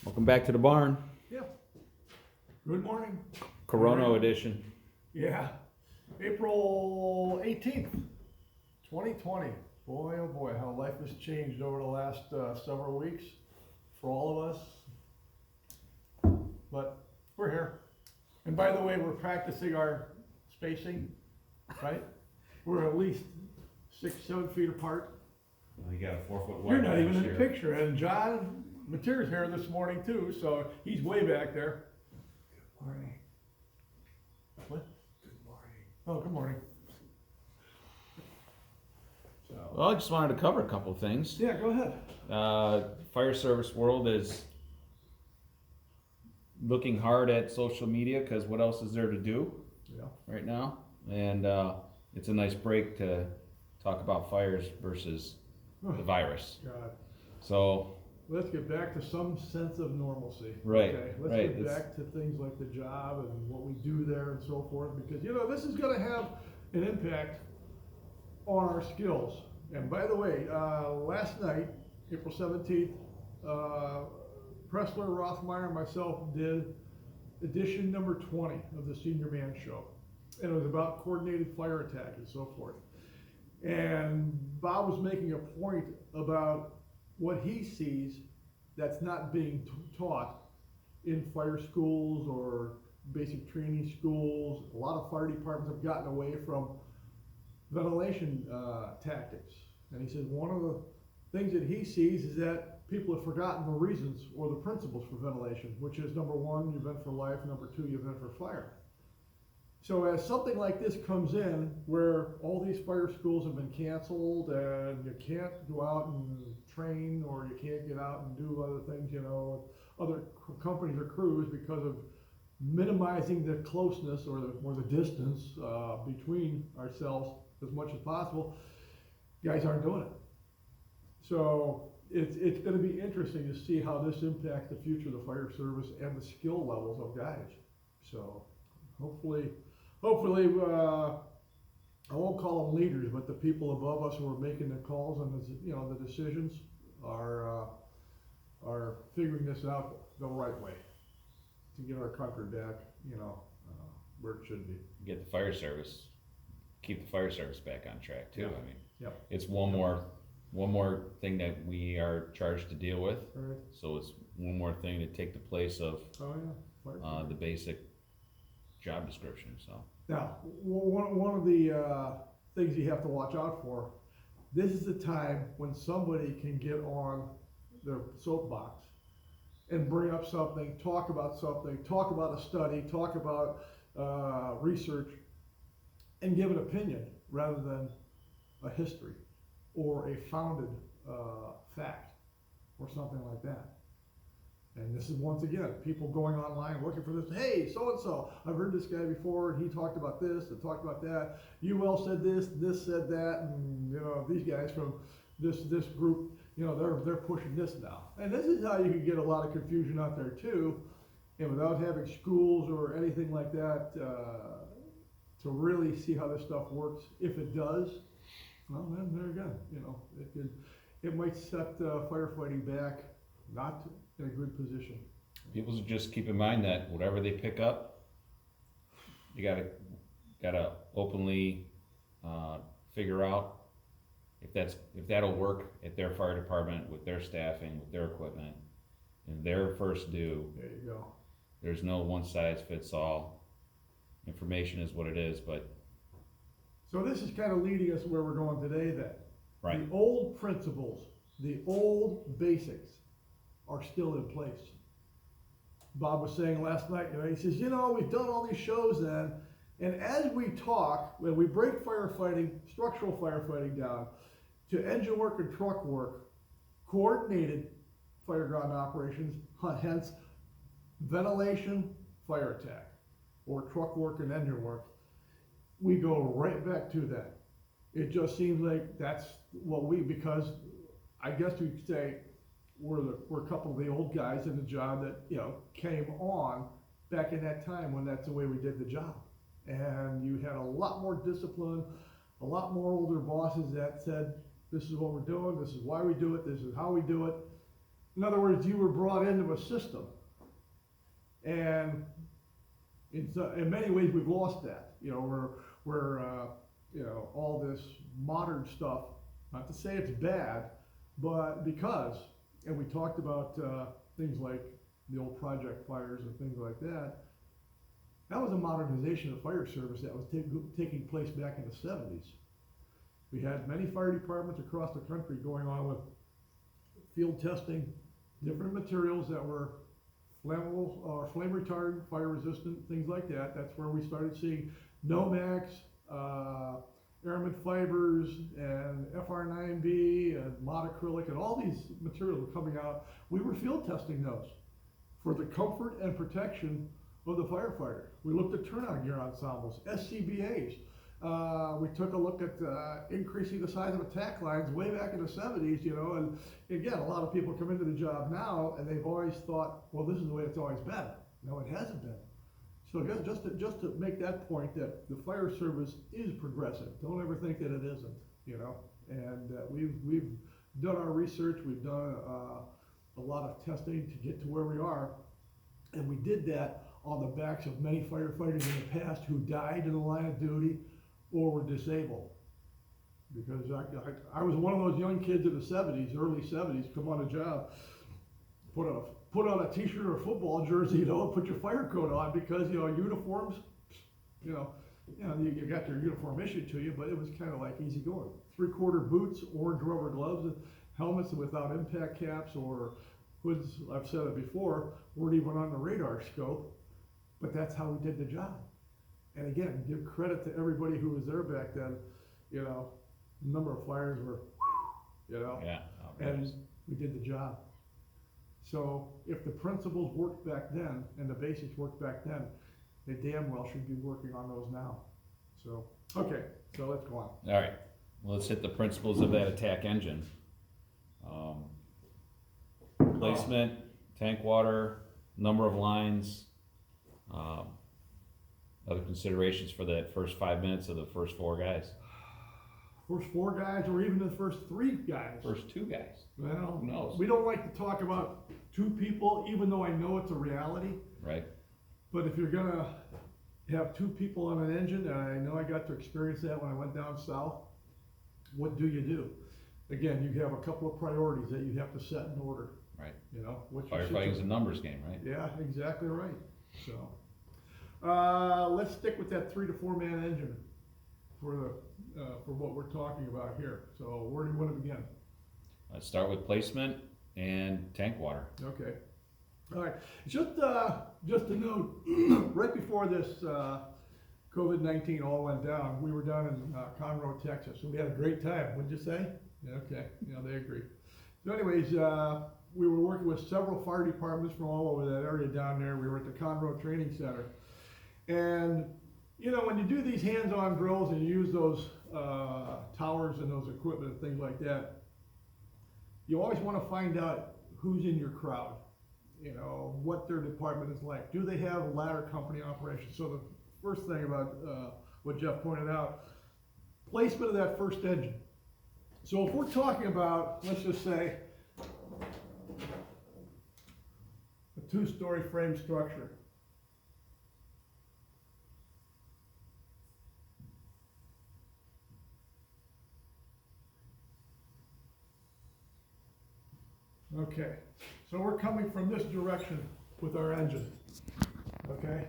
Welcome back to the barn, Yeah. Good morning. Corona edition. Yeah. April 18th, 2020. Boy, oh boy, how life has changed over the last several weeks for all of us. But we're here. And by the way, we're practicing our spacing, right? We're at least 6-7 feet apart. Well, you got a 4 foot wide. You're not even in the picture. And John Mateer's here this morning too, so he's way back there. Good morning. What? Good morning. Oh, good morning. So, Well, I just wanted to cover a couple of things. yeah, go ahead. Fire service world is looking hard at social media because what else is there to do Yeah. right now? And it's a nice break to talk about fires versus the virus. God. So, Let's get back to some sense of normalcy. Right, Okay? Let's right, get it's- back to things like the job and what we do there and so forth, because this is going to have an impact on our skills. And by the way, last night, April 17th, Pressler, Rothmeyer, and myself did edition number 20 of the Senior Man Show. And it was about coordinated fire attack and so forth. And Bob was making a point about what he sees that's not being taught in fire schools or basic training schools. A lot of fire departments have gotten away from ventilation tactics. And he says one of the things that he sees is that people have forgotten the reasons or the principles for ventilation, which is number one, you vent for life, number two, you vent for fire. So as something like this comes in, where all these fire schools have been canceled and you can't go out and train, or you can't get out and do other things, other companies or crews, because of minimizing the closeness or the distance between ourselves as much as possible, guys aren't doing it. So it's going to be interesting to see how this impacts the future of the fire service and the skill levels of guys. So hopefully, I won't call them leaders, but the people above us who are making the calls and the decisions are figuring this out the right way to get our country back, where it should be. get the fire service, keep the fire service back on track too. Yeah. I mean, Yep. it's one more thing that we are charged to deal with. All right. So it's one more thing to take the place of Oh yeah. Fire. the basic job description. So Now, one of the things you have to watch out for, this is the time when somebody can get on their soapbox and bring up something, talk about a study, talk about research, and give an opinion rather than a history or a founded fact or something like that. And this is, once again, people going online looking for this. Hey, so-and-so, I've heard this guy before, and he talked about this and talked about that. UL said this said that, and these guys from this group, they're pushing this now. And this is how you can get a lot of confusion out there too. And without having schools or anything like that to really see how this stuff works, if it does, well, then there again, it might set firefighting back, not in a good position. people should just keep in mind that whatever they pick up, you gotta openly figure out if that'll work at their fire department with their staffing, with their equipment, and their first due. There you go. There's no one size fits all. Information is what it is, but So this is kind of leading us where we're going today then. right. The old principles, the old basics are still in place. Bob was saying last night, he says, we've done all these shows then, and as we talk, when we break firefighting, structural firefighting down to engine work and truck work, coordinated fire ground operations, hence ventilation, fire attack, or truck work and engine work, we go right back to that. It just seems like that's what because I guess you could say we're a couple of the old guys in the job that, came on back in that time when that's the way we did the job. And you had a lot more discipline, a lot more older bosses that said, this is what we're doing, this is why we do it, this is how we do it. In other words, you were brought into a system. And in many ways, we've lost that. You know, you know, all this modern stuff, not to say it's bad, but because, and we talked about things like the old project fires and things like that, that was a modernization of the fire service that was taking place back in the 70s. We had many fire departments across the country going on with field testing, different materials that were flammable, or flame retardant, fire resistant, things like that. That's where we started seeing Nomex, aramid fibers, and FR9B, and monocrylic, and all these materials were coming out. We were field testing those for the comfort and protection of the firefighter. We looked at turnout gear ensembles, SCBAs. We took a look at increasing the size of attack lines way back in the 70s, you know, and again, a lot of people come into the job now and they've always thought, well, this is the way it's always been. No, it hasn't been. So just to make that point, that the fire service is progressive. Don't ever think that it isn't, you know. And we've done our research, we've done a lot of testing to get to where we are, and we did that on the backs of many firefighters in the past who died in the line of duty or were disabled. Because I was one of those young kids in the 70s, early 70s, come on a job, put on a t-shirt or a football jersey, you know, and put your fire coat on, because, you know, uniforms, you got your uniform issued to you, but it was kind of like easy going. 3/4 boots, orange rubber gloves, and helmets without impact caps or hoods, I've said it before, weren't even on the radar scope, but that's how we did the job. And again, give credit to everybody who was there back then. You know, the number of fires were, you know, Yeah. and we did the job. So if the principles worked back then and the basics worked back then, they damn well should be working on those now. So, okay, so let's go on. All right, well, let's hit the principles of that attack engine. Placement, tank water, number of lines, other considerations for that first 5 minutes of the first 4 guys. First 4 guys, or even the first 3 guys. First 2 guys. Well, Who knows? we don't like to talk about 2 people, even though I know it's a reality. Right. But if you're gonna have 2 people on an engine, and I know I got to experience that when I went down south, what do you do? Again, you have a couple of priorities that you have to set in order. Right. You know, what's your Firefighting's a numbers game, right? Yeah, exactly right. So, let's stick with that 3 to 4 man engine for what we're talking about here. So, where do you want to begin? Let's start with placement and tank water. Okay. All right. Just a note, right before this COVID-19 all went down, we were down in Conroe, Texas, and we had a great time. What'd you say? Yeah, okay. Yeah, they agree. So, anyways, we were working with several fire departments from all over that area down there. We were at the Conroe Training Center. And, you know, when you do these hands-on drills and you use those towers and those equipment and things like that, you always want to find out who's in your crowd, you know, what their department is like. Do they have a ladder company operation? So the first thing about what Jeff pointed out, placement of that first engine. So if we're talking about, let's just say, a 2-story frame structure. Okay, so we're coming from this direction with our engine, okay?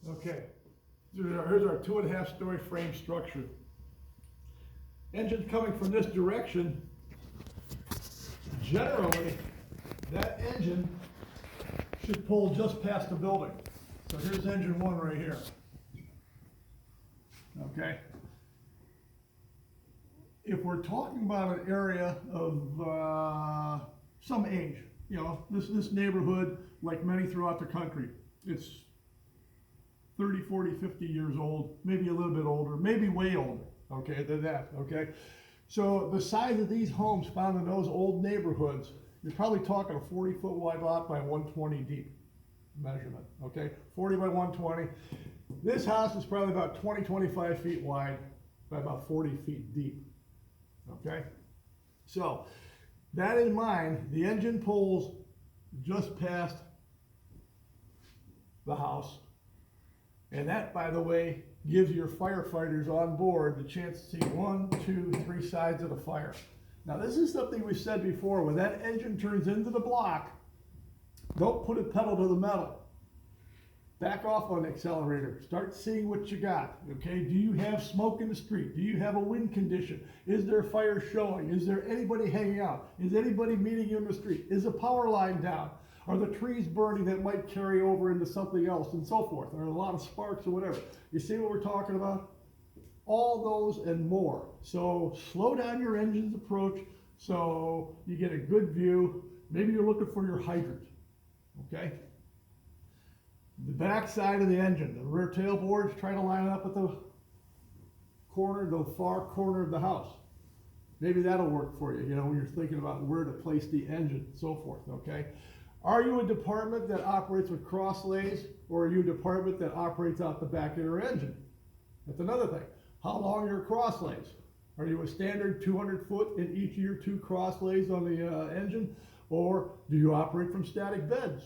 Okay, here's our 2.5-story frame structure. Engine's coming from this direction. Generally, that engine should pull just past the building. So here's engine 1 right here. Okay. If we're talking about an area of some age, you know, this neighborhood, like many throughout the country, it's 30, 40, 50 years old, maybe a little bit older, maybe way older, okay, than that, okay? So the size of these homes found in those old neighborhoods, you're probably talking a 40-foot wide lot by 120 deep measurement, okay? 40 by 120. This house is probably about 25 feet wide by about 40 feet deep, okay? So, that in mind, the engine pulls just past the house. And that, by the way, gives your firefighters on board the chance to see 1, 2, 3 sides of the fire. Now, this is something we said before. When that engine turns into the block, don't put a pedal to the metal. Back off on the accelerator. Start seeing what you got, okay? Do you have smoke in the street? Do you have a wind condition? Is there fire showing? Is there anybody hanging out? Is anybody meeting you in the street? Is a power line down? Are the trees burning that might carry over into something else and so forth? Are there a lot of sparks or whatever? You see what we're talking about? All those and more. So slow down your engine's approach so you get a good view. Maybe you're looking for your hydrant, okay? The back side of the engine, the rear tail boards, try to line up at the corner, the far corner of the house. Maybe that'll work for you, you know, when you're thinking about where to place the engine and so forth, okay? Are you a department that operates with cross lays, or are you a department that operates out the back of your engine? That's another thing. How long are your cross lays? Are you a standard 200 foot in each of your 2 cross lays on the engine, or do you operate from static beds?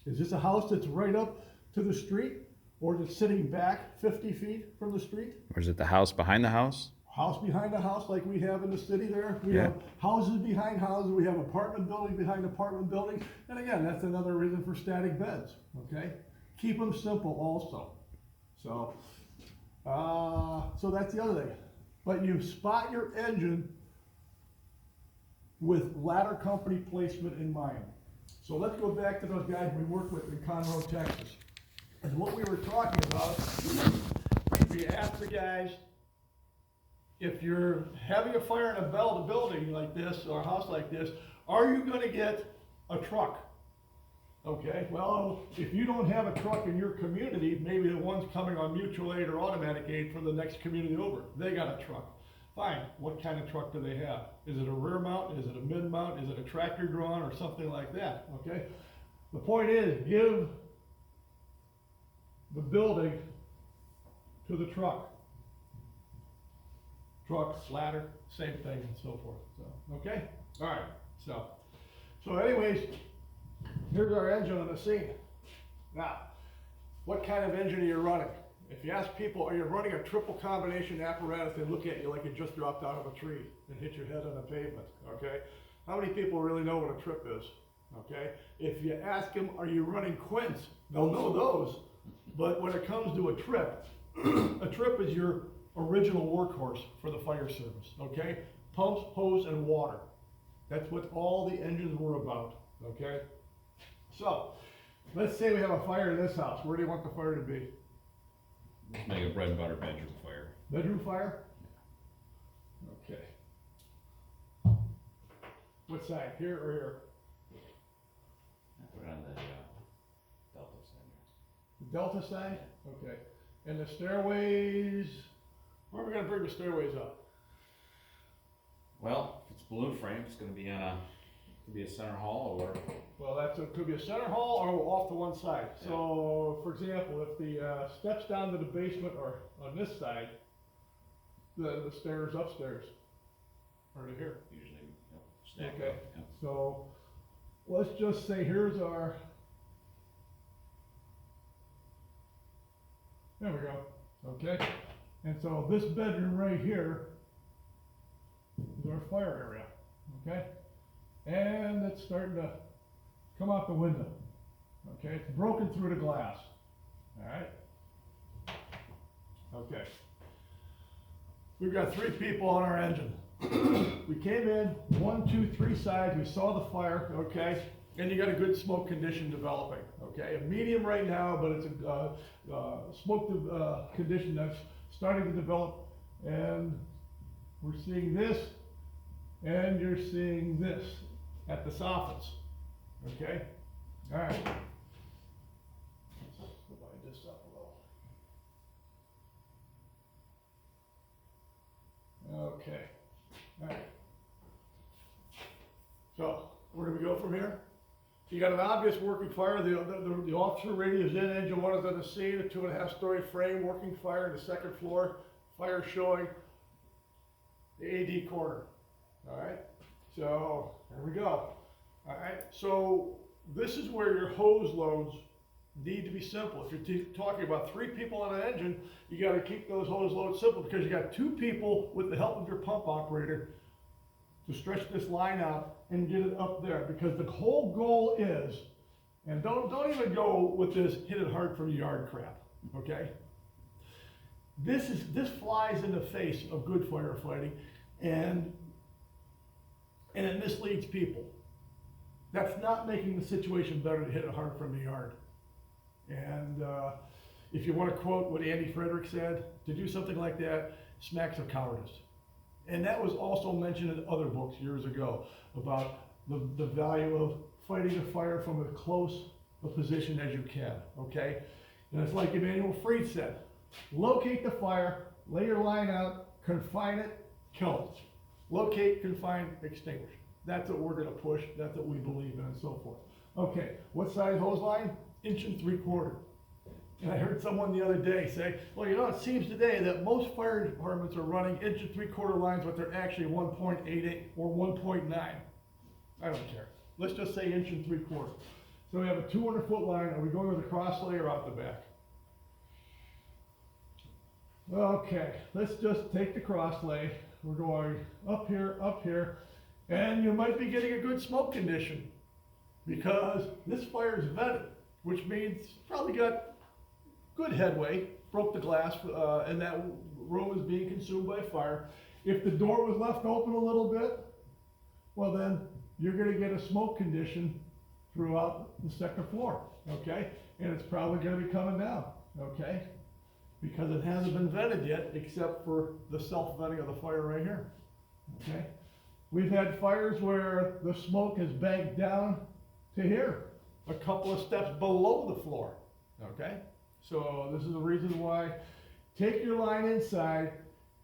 Is this a house that's right up to the street, or is it sitting back 50 feet from the street? Or is it the house behind the house? House behind a house like we have in the city there. We Yeah. have houses behind houses. We have apartment building behind apartment buildings. And again, that's another reason for static beds, okay? Keep them simple also. So that's the other thing. But you spot your engine with ladder company placement in mind. So let's go back to those guys we worked with in Conroe, Texas. And what we were talking about, we asked the guys, if you're having a fire in a building like this, or a house like this, are you gonna get a truck? Okay, well, if you don't have a truck in your community, maybe the ones coming on mutual aid or automatic aid from the next community over, they got a truck. Fine, what kind of truck do they have? Is it a rear mount, is it a mid mount, is it a tractor drawn, or something like that, okay? The point is, give the building to the truck. Truck, ladder, same thing and so forth, so, okay? All right, so anyways, here's our engine on the scene. Now, what kind of engine are you running? If you ask people, are you running a triple combination apparatus, they look at you like you just dropped out of a tree and hit your head on the pavement, okay? How many people really know what a trip is, okay? If you ask them, are you running quints? They'll know those, but when it comes to a trip is your original workhorse for the fire service, okay? Pumps, hose, and water. That's what all the engines were about, okay? So, let's say we have a fire in this house. Where do you want the fire to be? Let's make a bread and butter bedroom fire. Bedroom fire? Okay. What side, here or here? Put it on the Delta side. The Delta side? Okay. And the stairways, where are we gonna bring the stairways up? Well, if it's balloon frame, it's gonna be on could be a center hall or. Well, it could be a center hall or off to one side. So, for example, if the steps down to the basement are on this side, the stairs upstairs are to here. Usually, stack Okay. up, yeah. So, let's just say here's our, there we go, okay? And so this bedroom right here is our fire area, okay? And it's starting to come out the window, okay? It's broken through the glass, all right? Okay. We've got 3 people on our engine. We came in, 1, 2, 3 sides, we saw the fire, okay? And you got a good smoke condition developing, okay? A medium right now, but it's a smoke condition that's starting to develop, and we're seeing this, and you're seeing this at the soffits, okay? All right. Let's divide this up a little. Okay. Alright. So, where do we go from here? You got an obvious working fire, the officer radio's in, engine 1 is on the scene, a 2.5-story frame, working fire, the second floor, fire showing the AD corner. Alright, so there we go. Alright, so this is where your hose loads need to be simple. If you're talking about 3 people on an engine, you gotta keep those hose loads simple because you got 2 people with the help of your pump operator to stretch this line out and get it up there, because the whole goal is, and don't even go with this hit it hard from the yard crap, okay? This flies in the face of good firefighting, and it misleads people. That's not making the situation better to hit it hard from the yard. And if you want to quote what Andy Frederick said, to do something like that smacks of cowardice. And that was also mentioned in other books years ago about the value of fighting a fire from as close a position as you can, okay? And it's like Emanuel Fried said, locate the fire, lay your line out, confine it, kill it. Locate, confine, extinguish. That's what we're gonna push, that's what we believe in, and so forth. Okay, what size hose line? 1 3/4 inches. And I heard someone the other day say, well, you know, it seems today that most fire departments are running 1 3/4 lines, but they're actually 1.88 or 1.9. I don't care. Let's just say 1 3/4. So we have a 200-foot line. Are we going with a cross lay or out the back? Okay, let's just take the cross lay. We're going up here, and you might be getting a good smoke condition because this fire is vented, which means it's probably got good headway, broke the glass, and that room is being consumed by fire. If the door was left open a little bit, well then, you're gonna get a smoke condition throughout the second floor, okay? And it's probably gonna be coming down, okay? Because it hasn't been vented yet, except for the self-venting of the fire right here, okay? We've had fires where the smoke has banked down to here, a couple of steps below the floor, okay? So this is the reason why, take your line inside,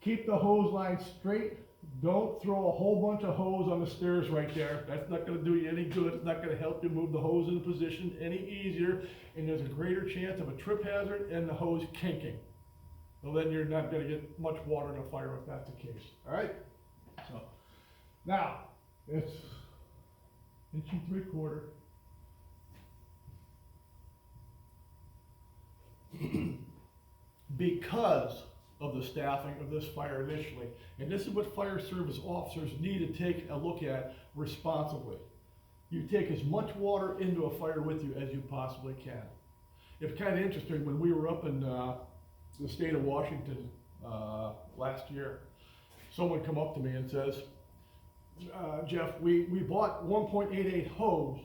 keep the hose line straight, don't throw a whole bunch of hose on the stairs right there. That's not gonna do you any good, it's not gonna help you move the hose into position any easier, and there's a greater chance of a trip hazard and the hose kinking. So then you're not gonna get much water in a fire if that's the case, alright? So, now, it's 1 3/4 inches. Because of the staffing of this fire initially, and this is what fire service officers need to take a look at responsibly. You take as much water into a fire with you as you possibly can. It's kind of interesting, when we were up in the state of Washington last year, someone come up to me and says, Jeff, we bought 1.88 hose,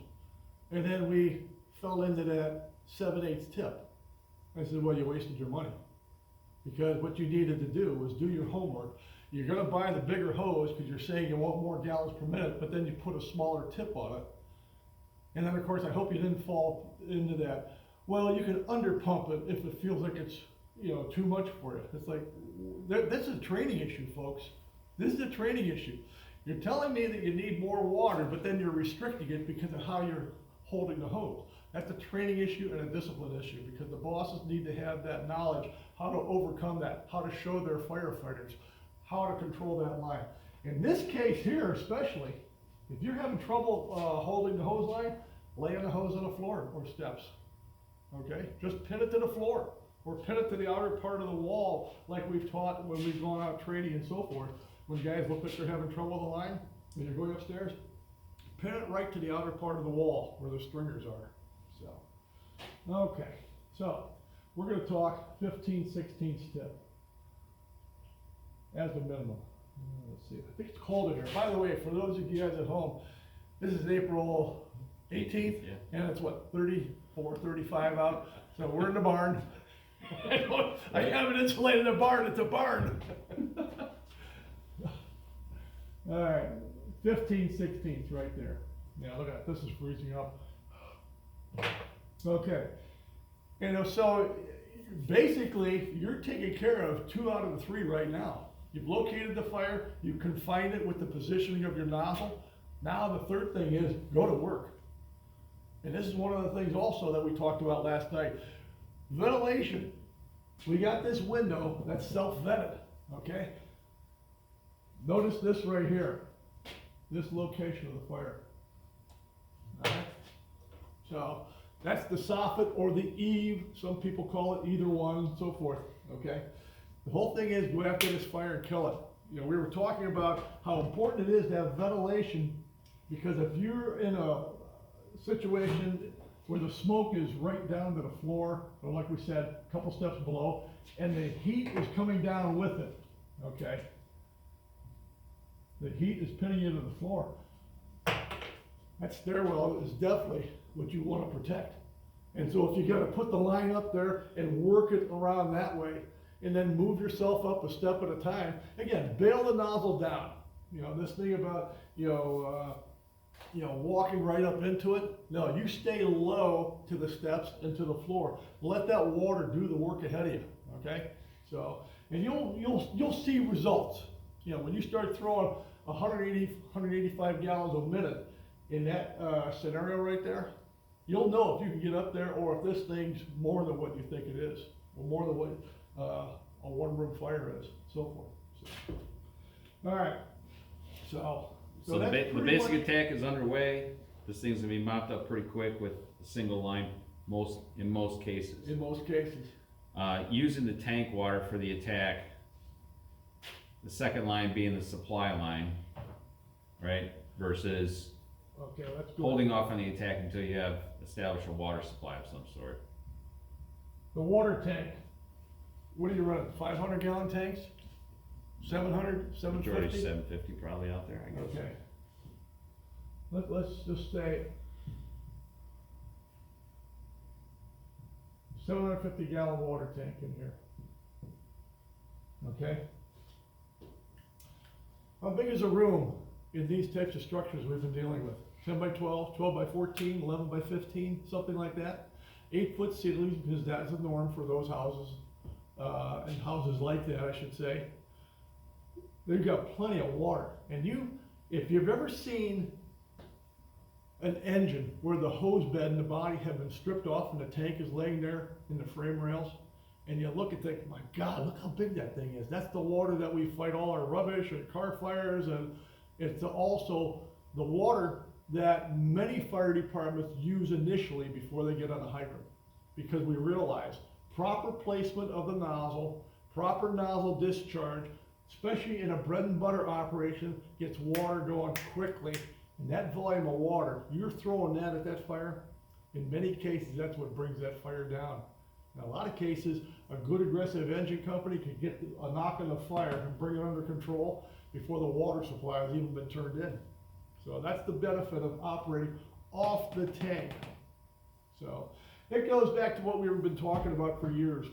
and then we fell into that 7/8 tip. I said, well, you wasted your money. Because what you needed to do was do your homework. You're gonna buy the bigger hose because you're saying you want more gallons per minute, but then you put a smaller tip on it. And then of course, I hope you didn't fall into that. Well, you can under pump it if it feels like it's, you know, too much for you. It's like, this is a training issue, folks. This is a training issue. You're telling me that you need more water, but then you're restricting it because of how you're holding the hose. That's a training issue and a discipline issue, because the bosses need to have that knowledge, how to overcome that, how to show their firefighters, how to control that line. In this case here especially, if you're having trouble holding the hose line, lay on the hose on the floor or steps, okay? Just pin it to the floor, or pin it to the outer part of the wall, like we've taught when we've gone out training and so forth. When guys look like they're having trouble with the line, when you're going upstairs, pin it right to the outer part of the wall where the stringers are. So, okay, so we're gonna talk 15/16 tip as the minimum. Let's see, I think it's cold in here. By the way, for those of you guys at home, this is April 18th, Yeah. and it's what, 34, 35 out, so we're in the barn. I haven't insulated a barn, it's a barn. All right, 15/16 right there. Yeah, look at that, this is freezing up. Okay, so basically you're taking care of 2 out of the 3 right now. You've located the fire, you confined it with the positioning of your nozzle. Now the third thing is go to work. And this is one of the things also that we talked about last night. Ventilation. We got this window that's self-vented, okay? Notice this right here, this location of the fire. All right? So that's the soffit or the eave, some people call it either one, and so forth, okay? The whole thing is go after this fire and kill it. You know, we were talking about how important it is to have ventilation, because if you're in a situation where the smoke is right down to the floor, or like we said, a couple steps below, and the heat is coming down with it, okay? The heat is pinning you to the floor. That stairwell is definitely what you want to protect. And so if you gotta put the line up there and work it around that way, and then move yourself up a step at a time, again, bail the nozzle down. You know, this thing about, walking right up into it, no, you stay low to the steps and to the floor. Let that water do the work ahead of you, okay? So, and you'll see results. You know, when you start throwing 180, 185 gallons a minute in that scenario right there, you'll know if you can get up there or if this thing's more than what you think it is, or more than what a one-room fire is, so forth. So, all right, so So the that's the pretty basic much- attack is underway. This thing's gonna be mopped up pretty quick with a single line, in most cases. in most cases. Using the tank water for the attack, the second line being the supply line, right? Versus Okay, that's good. holding off on the attack until you have established a water supply of some sort. The water tank, what are you running, 500 gallon tanks? 700, Majority 750? 750 probably out there, I guess. Okay. Let's just say 750 gallon water tank in here. Okay? How big is a room in these types of structures we've been dealing with? 10 by 12, 12 by 14, 11 by 15, something like that? 8-foot ceilings, because that's the norm for those houses, and houses like that, I should say. They've got plenty of water. And if you've ever seen an engine where the hose bed and the body have been stripped off and the tank is laying there in the frame rails, and you look and think, my God, look how big that thing is. That's the water that we fight all our rubbish and car fires, and it's also the water that many fire departments use initially before they get on a hydrant. Because we realize proper placement of the nozzle, proper nozzle discharge, especially in a bread and butter operation, gets water going quickly. And that volume of water, you're throwing that at that fire, in many cases, that's what brings that fire down. In a lot of cases, a good aggressive engine company can get a knock on the fire and bring it under control before the water supply has even been turned in. So that's the benefit of operating off the tank. So it goes back to what we've been talking about for years.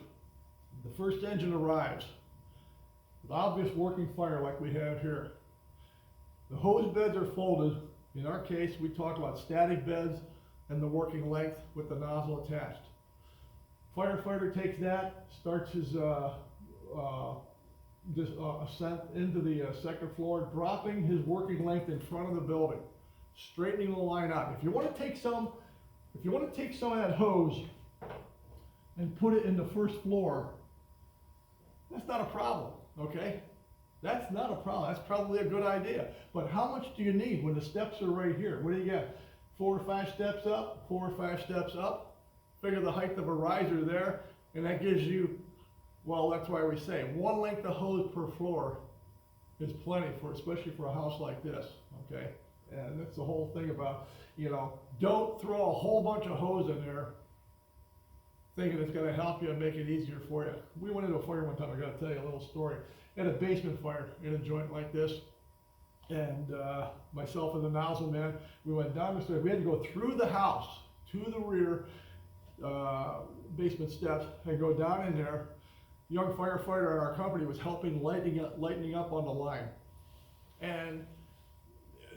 The first engine arrives with obvious working fire like we have here. The hose beds are folded. In our case, we talk about static beds and the working length with the nozzle attached. Firefighter takes that, starts his ascent into the second floor, dropping his working length in front of the building, straightening the line out. If you want to take some of that hose and put it in the first floor, that's not a problem, okay? That's not a problem. That's probably a good idea. But how much do you need when the steps are right here? What do you got? 4 or 5 steps up, 4 or 5 steps up. Figure the height of a riser there, and that gives you, well, that's why we say 1 length of hose per floor is plenty especially for a house like this, okay? And that's the whole thing about, don't throw a whole bunch of hose in there thinking it's gonna help you and make it easier for you. We went into a fire one time, I gotta tell you a little story. Had a basement fire in a joint like this, and myself and the nozzle man, we went down the stairs. We had to go through the house to the rear basement steps and go down in there. Young firefighter in our company was helping lightening up on the line, and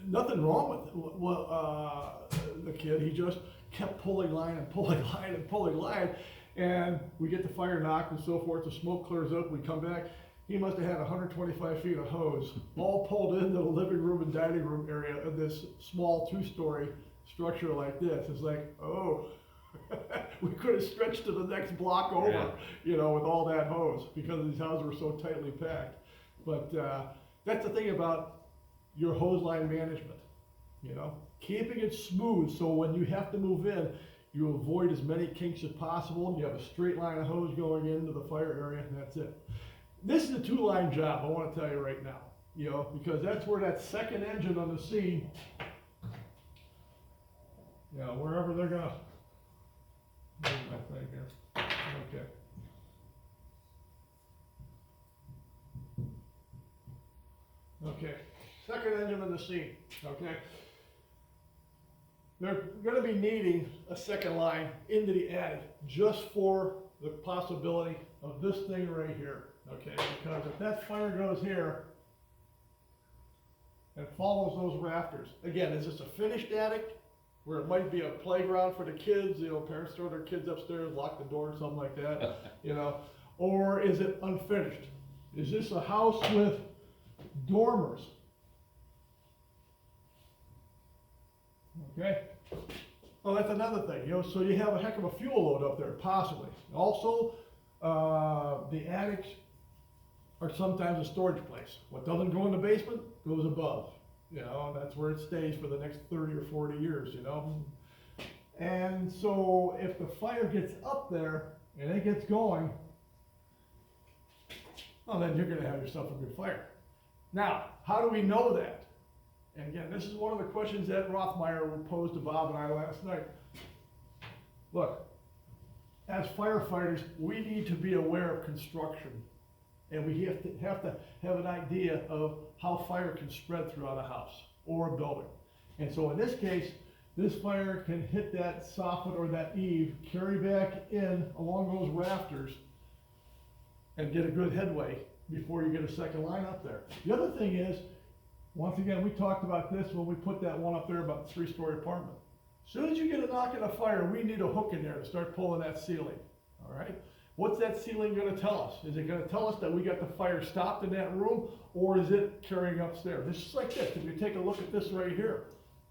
nothing wrong with the kid. He just kept pulling line and pulling line and pulling line, and we get the fire knocked and so forth. The smoke clears up. We come back, he must have had 125 feet of hose, all pulled into the living room and dining room area of this small 2-story structure like this. It's like, oh, we could have stretched to the next block over, Yeah. you know, with all that hose, because these houses were so tightly packed. But, that's the thing about your hose line management, you know, keeping it smooth, so when you have to move in, you avoid as many kinks as possible. You have a straight line of hose going into the fire area, and that's it. This is a 2-line job, I wanna tell you right now, you know, because that's where that second engine on the scene, you know, wherever they're gonna, move my thing here, okay. Okay, second engine on the scene, okay? They're gonna be needing a second line into the attic just for the possibility of this thing right here, okay? Because if that fire goes here and follows those rafters, again, is this a finished attic where it might be a playground for the kids, you know, parents throw their kids upstairs, lock the door, something like that, you know? Or is it unfinished? Is this a house with dormers? Okay? Oh, that's another thing, you know, so you have a heck of a fuel load up there, possibly. Also, the attics are sometimes a storage place. What doesn't go in the basement goes above, you know, and that's where it stays for the next 30 or 40 years, you know? And so if the fire gets up there and it gets going, well, then you're gonna have yourself a good fire. Now, how do we know that? And again, this is one of the questions that Rothmeyer posed to Bob and I last night. Look, as firefighters, we need to be aware of construction. And we have to have an idea of how fire can spread throughout a house or a building. And so in this case, this fire can hit that soffit or that eave, carry back in along those rafters, and get a good headway before you get a second line up there. The other thing is, once again, we talked about this when we put that one up there about the 3-story apartment. As soon as you get a knock on a fire, we need a hook in there to start pulling that ceiling, all right? What's that ceiling gonna tell us? Is it gonna tell us that we got the fire stopped in that room, or is it carrying upstairs? It's just like this. If you take a look at this right here,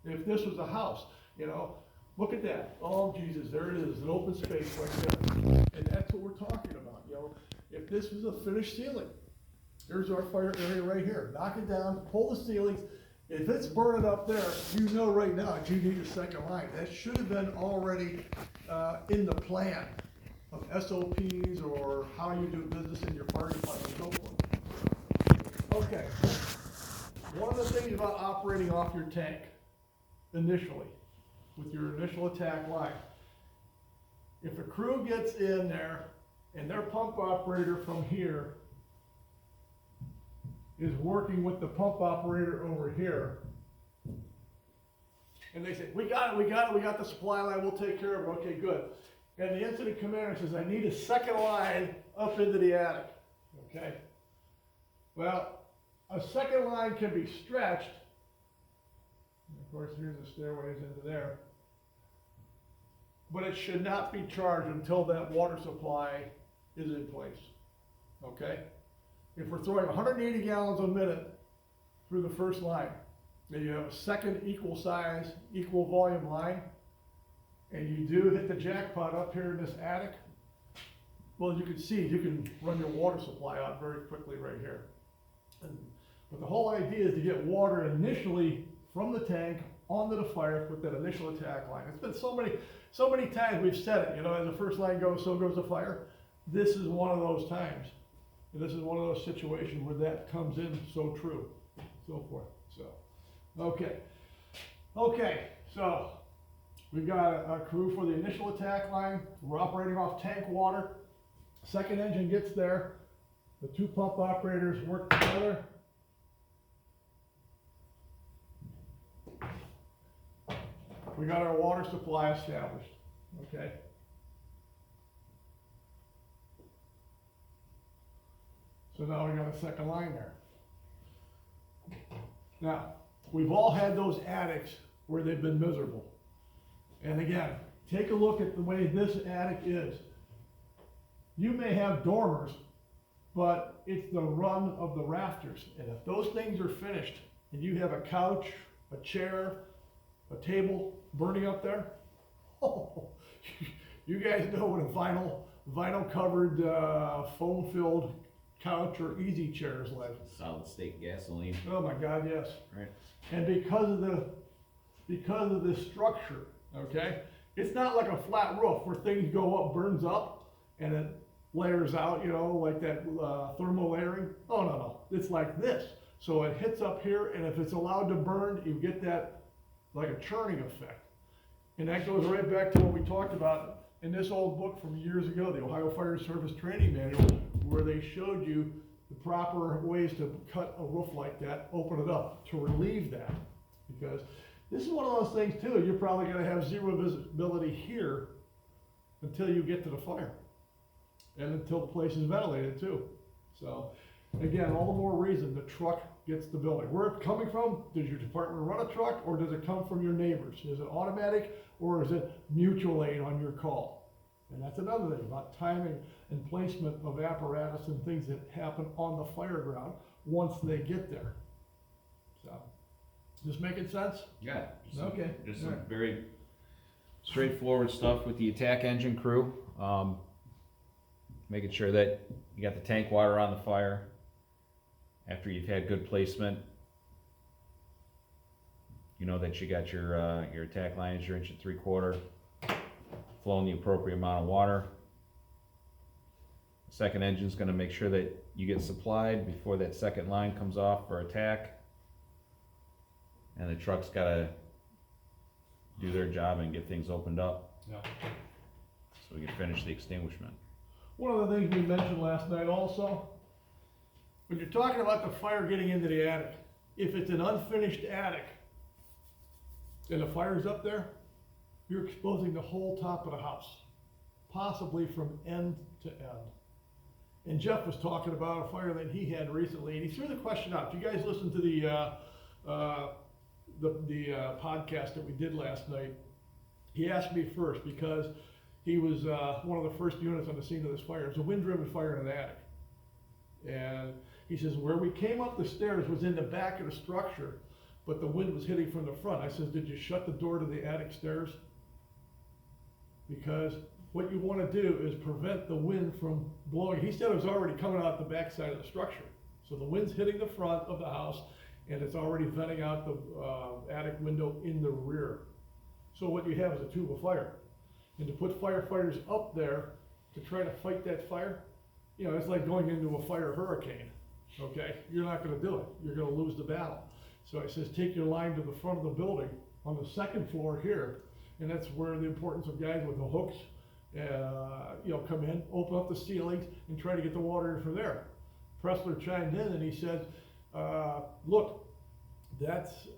if this was a house, you know, look at that. Oh, Jesus, there it is, an open space right there. And that's what we're talking about, you know? If this was a finished ceiling, here's our fire area right here. Knock it down, pull the ceilings. If it's burning up there, you know right now that you need a second line. That should have been already in the plan of SOPs or how you do business in your fire department and so forth. Okay. One of the things about operating off your tank initially, with your initial attack line, if a crew gets in there and their pump operator from here is working with the pump operator over here, and they say, we got the supply line, we'll take care of it, okay, good. And the incident commander says, I need a second line up into the attic, okay? Well, a second line can be stretched, and of course, here's the stairways into there, but it should not be charged until that water supply is in place, okay? If we're throwing 180 gallons a minute through the first line, then you have a second equal size, equal volume line, and you do hit the jackpot up here in this attic, well, you can see, you can run your water supply out very quickly right here. But the whole idea is to get water initially from the tank onto the fire with that initial attack line. It's been so many times we've said it, you know, as the first line goes, so goes the fire. This is one of those times. And this is one of those situations where that comes in so true, so forth, so. Okay, so we've got a crew for the initial attack line. We're operating off tank water. Second engine gets there. The 2 pump operators work together. We got our water supply established, okay? So now we got a second line there. Now, we've all had those attics where they've been miserable. And again, take a look at the way this attic is. You may have dormers, but it's the run of the rafters. And if those things are finished and you have a couch, a chair, a table burning up there, oh, you guys know what a vinyl covered, foam filled couch or easy chair is like. Solid state gasoline. Oh my God, yes. Right. And because of this structure, okay, it's not like a flat roof where things go up, burns up, and it layers out, you know, like that thermal layering. Oh, no, it's like this. So it hits up here, and if it's allowed to burn, you get that like a churning effect. And that goes right back to what we talked about in this old book from years ago, the Ohio Fire Service Training Manual, where they showed you the proper ways to cut a roof like that, open it up to relieve that. Because this is one of those things too, you're probably gonna have zero visibility here until you get to the fire. And until the place is ventilated too. So, again, all the more reason the truck gets the building. Where it's coming from, does your department run a truck or does it come from your neighbors? Is it automatic or is it mutual aid on your call? And that's another thing about timing and placement of apparatus and things that happen on the fire ground once they get there. So, this making sense? Yeah. Okay. Just some Alright. very straightforward stuff with the attack engine crew. Making sure that you got the tank water on the fire after you've had good placement. You know that you got your attack line is your 1 3/4, flowing the appropriate amount of water. The second engine's gonna make sure that you get supplied before that second line comes off for attack. And the truck's gotta do their job and get things opened up. Yeah. So we can finish the extinguishment. One of the things we mentioned last night also, when you're talking about the fire getting into the attic, if it's an unfinished attic and the fire's up there, you're exposing the whole top of the house, possibly from end to end. And Jeff was talking about a fire that he had recently, and he threw the question out. If you guys listened to the podcast that we did last night, he asked me first because he was one of the first units on the scene of this fire. It was a wind-driven fire in an attic. And he says, where we came up the stairs was in the back of the structure, but the wind was hitting from the front. I says, did you shut the door to the attic stairs? Because what you want to do is prevent the wind from blowing. He said it was already coming out the back side of the structure. So the wind's hitting the front of the house, and it's already venting out the attic window in the rear. So what you have is a tube of fire. And to put firefighters up there to try to fight that fire, you know, it's like going into a fire hurricane, okay? You're not gonna do it. You're gonna lose the battle. So he says, take your line to the front of the building on the second floor here, and that's where the importance of guys with the hooks, you know, come in, open up the ceilings, and try to get the water in from there. Pressler chimed in and he said, look, that's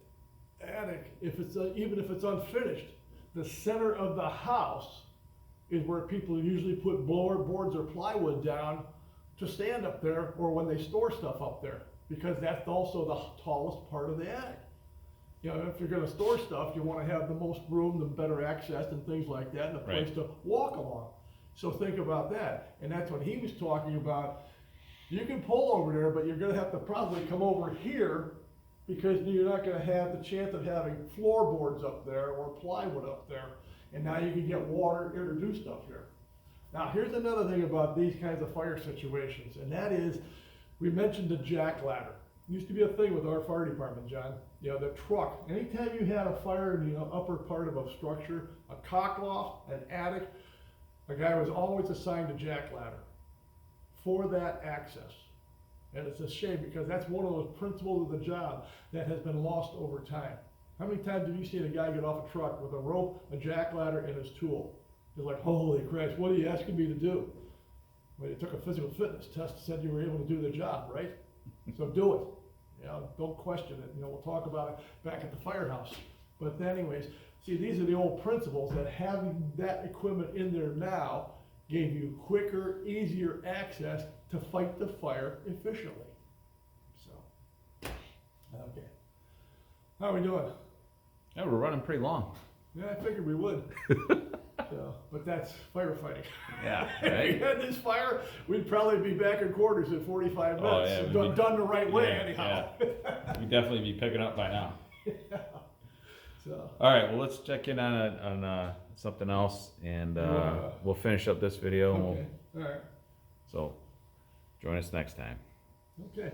attic, if it's even if it's unfinished, the center of the house is where people usually put blower boards or plywood down to stand up there, or when they store stuff up there, because that's also the tallest part of the attic. You know, if you're gonna store stuff, you wanna have the most room, the better access and things like that, and a place Right. to walk along. So think about that, and that's what he was talking about. You can pull over there, but you're gonna have to probably come over here, because you're not gonna have the chance of having floorboards up there or plywood up there. And now you can get water introduced up here. Now, here's another thing about these kinds of fire situations, and that is, we mentioned the jack ladder. Used to be a thing with our fire department, John. You know, the truck, anytime you had a fire in the upper part of a structure, a cock loft, an attic, a guy was always assigned a jack ladder for that access. And it's a shame, because that's one of those principles of the job that has been lost over time. How many times have you seen a guy get off a truck with a rope, a jack ladder, and his tool? It's like, holy Christ, what are you asking me to do? Well, you took a physical fitness test, said you were able to do the job, right? So do it. You know, don't question it. You know, we'll talk about it back at the firehouse. But anyways, see, these are the old principles that having that equipment in there now gave you quicker, easier access to fight the fire efficiently. So, okay. How are we doing? Yeah, we're running pretty long. Yeah, I figured we would. So, but that's firefighting. Yeah, If we right? had this fire, we'd probably be back in quarters in 45 Oh, minutes. yeah, we'd Done, be- done the right way yeah, anyhow. We'd definitely be picking up by now. So, All right, well, let's check in on something else, and Yeah. we'll finish up this video. And okay, all right, so, join us next time. okay.